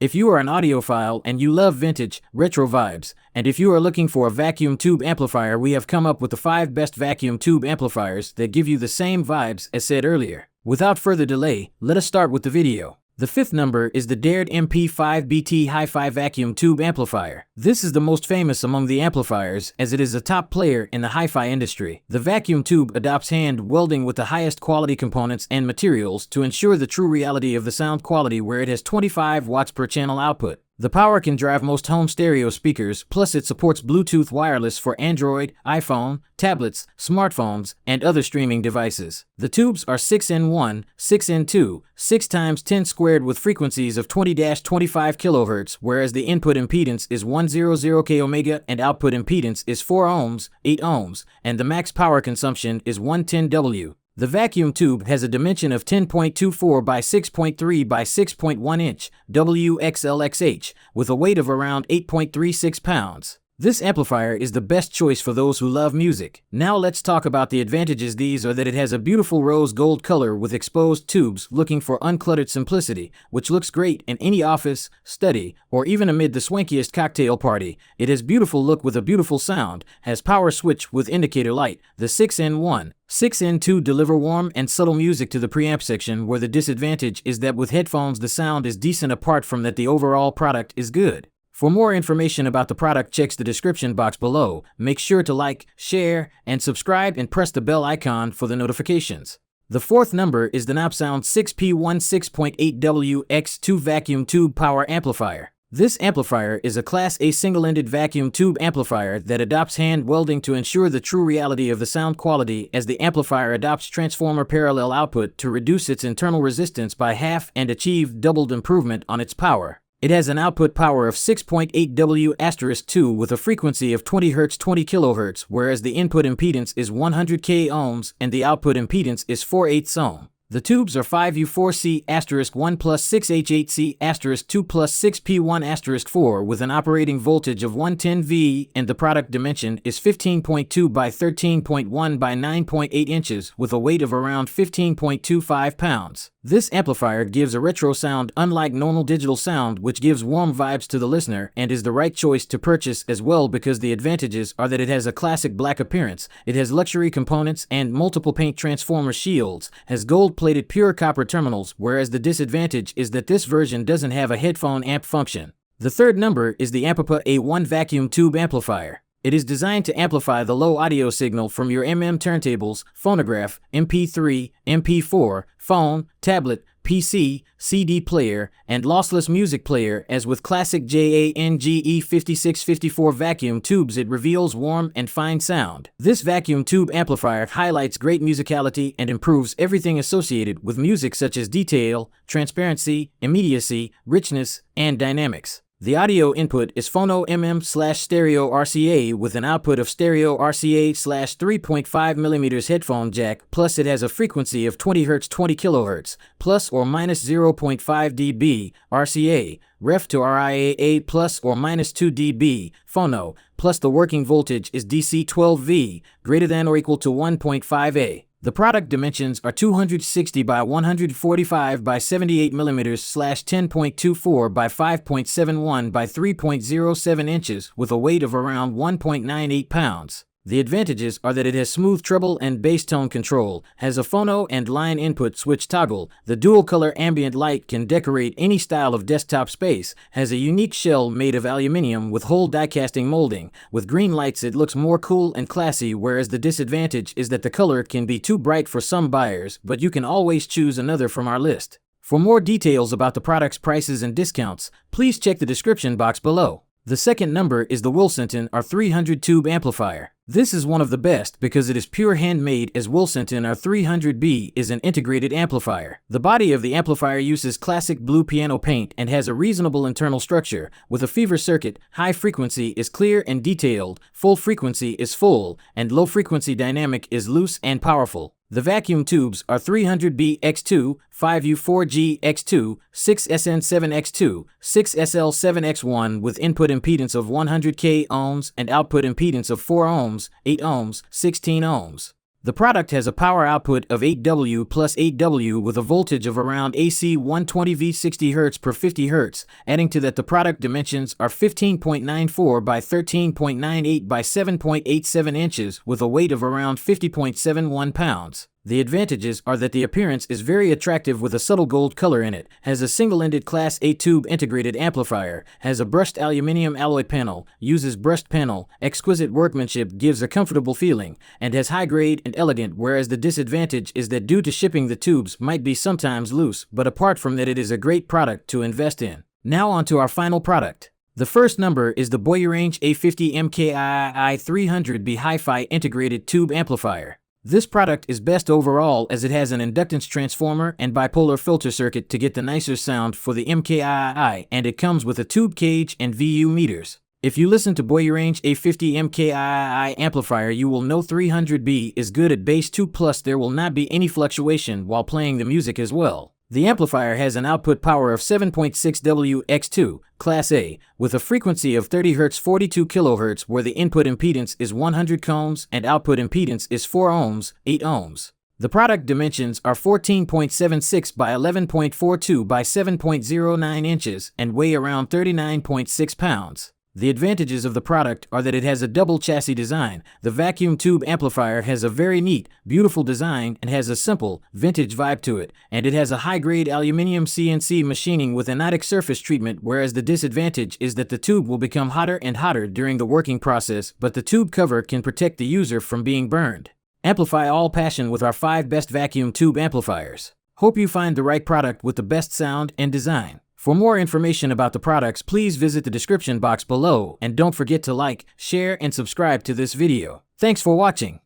If you are an audiophile and you love vintage, retro vibes, and if you are looking for a vacuum tube amplifier, we have come up with the 5 best vacuum tube amplifiers that give you the same vibes as said earlier. Without further delay, let us start with the video. The 5th number is the dared MP5 BT HiFi vacuum tube amplifier. This is the most famous among the amplifiers as it is a top player in the hi-fi industry. The vacuum tube adopts hand welding with the highest quality components and materials to ensure the true reality of the sound quality, where it has 25 watts per channel output. The power can drive most home stereo speakers, plus it supports Bluetooth wireless for Android, iPhone, tablets, smartphones, and other streaming devices. The tubes are 6N1, 6N2, 6x10 squared with frequencies of 20-25 kHz, whereas the input impedance is 100 k ohms and output impedance is 4 ohms, 8 ohms, and the max power consumption is 110 W. The vacuum tube has a dimension of 10.24 by 6.3 by 6.1 inch WXLXH with a weight of around 8.36 pounds. This amplifier is the best choice for those who love music. Now let's talk about the advantages. These are that it has a beautiful rose gold color with exposed tubes, looking for uncluttered simplicity, which looks great in any office, study, or even amid the swankiest cocktail party. It has beautiful look with a beautiful sound, has power switch with indicator light. The 6N1, 6N2 deliver warm and subtle music to the preamp section, where the disadvantage is that with headphones the sound is decent. Apart from that, the overall product is good. For more information about the product, check the description box below. Make sure to like, share, and subscribe, and press the bell icon for the notifications. The 4th number is the Nobsound 6P16.8W X2 vacuum tube power amplifier. This amplifier is a Class A single-ended vacuum tube amplifier that adopts hand welding to ensure the true reality of the sound quality, as the amplifier adopts transformer parallel output to reduce its internal resistance by half and achieve doubled improvement on its power. It has an output power of 6.8 W*2 with a frequency of 20 Hz 20 kHz, whereas the input impedance is 100 k ohms and the output impedance is 4/8 ohm. The tubes are 5U4C*1 plus 6H8C*2 plus 6P1*4 with an operating voltage of 110 V, and the product dimension is 15.2 by 13.1 by 9.8 inches with a weight of around 15.25 pounds. This amplifier gives a retro sound unlike normal digital sound, which gives warm vibes to the listener and is the right choice to purchase as well, because the advantages are that it has a classic black appearance, it has luxury components and multiple paint transformer shields, has gold-plated pure copper terminals, whereas the disadvantage is that this version doesn't have a headphone amp function. The 3rd number is the Ampapa A1 vacuum tube amplifier. It is designed to amplify the low audio signal from your turntables, phonograph, MP3, MP4, phone, tablet, PC, CD player, and lossless music player. As with classic JANGE 5654 vacuum tubes, it reveals warm and fine sound. This vacuum tube amplifier highlights great musicality and improves everything associated with music, such as detail, transparency, immediacy, richness, and dynamics. The audio input is Phono /stereo RCA with an output of stereo RCA/3.5mm headphone jack, plus it has a frequency of 20 Hz 20 kHz, plus or minus 0.5 dB RCA, ref to RIAA plus or minus 2 dB Phono, plus the working voltage is DC 12V, greater than or equal to 1.5 A. The product dimensions are 260 by 145 by 78 mm/10.24 by 5.71 by 3.07 inches with a weight of around 1.98 pounds. The advantages are that it has smooth treble and bass tone control, has a phono and line input switch toggle, the dual color ambient light can decorate any style of desktop space, has a unique shell made of aluminum with whole die casting molding. With green lights it looks more cool and classy, whereas the disadvantage is that the color can be too bright for some buyers, but you can always choose another from our list. For more details about the product's prices and discounts, please check the description box below. The 2nd number is the Willsenton R300 tube amplifier. This is one of the best because it is pure handmade, as Willsenton R300B is an integrated amplifier. The body of the amplifier uses classic blue piano paint and has a reasonable internal structure, with a fever circuit. High frequency is clear and detailed, full frequency is full, and low frequency dynamic is loose and powerful. The vacuum tubes are 300B X2, 5U4G X2, 6SN7 X2, 6SL7 X1 with input impedance of 100 k ohms and output impedance of 4 ohms, 8 ohms, 16 ohms. The product has a power output of 8W plus 8W with a voltage of around AC 120V 60 Hz per 50 Hz, adding to that the product dimensions are 15.94 by 13.98 by 7.87 inches with a weight of around 50.71 pounds. The advantages are that the appearance is very attractive with a subtle gold color in it, has a single-ended Class A tube integrated amplifier, has a brushed aluminum alloy panel, uses brushed panel, exquisite workmanship gives a comfortable feeling, and has high grade and elegant, whereas the disadvantage is that due to shipping the tubes might be sometimes loose, but apart from that it is a great product to invest in. Now on to our final product. The first number is the BoyuuRange A50 MKIII 300B HiFi integrated tube amplifier. This product is best overall as it has an inductance transformer and bipolar filter circuit to get the nicer sound for the MKIII, and it comes with a tube cage and VU meters. If you listen to BoyuuRange A50 MKIII amplifier, you will know 300B is good at bass 2, plus there will not be any fluctuation while playing the music as well. The amplifier has an output power of 7.6W x2, Class A, with a frequency of 30 Hz 42 kHz where the input impedance is 100 ohms and output impedance is 4 ohms, 8 ohms. The product dimensions are 14.76 by 11.42 by 7.09 inches and weigh around 39.6 pounds. The advantages of the product are that it has a double chassis design. The vacuum tube amplifier has a very neat, beautiful design and has a simple, vintage vibe to it, and it has a high-grade aluminum CNC machining with anodic surface treatment, whereas the disadvantage is that the tube will become hotter and hotter during the working process, but the tube cover can protect the user from being burned. Amplify all passion with our 5 best vacuum tube amplifiers. Hope you find the right product with the best sound and design. For more information about the products, please visit the description box below, and don't forget to like, share, and subscribe to this video. Thanks for watching.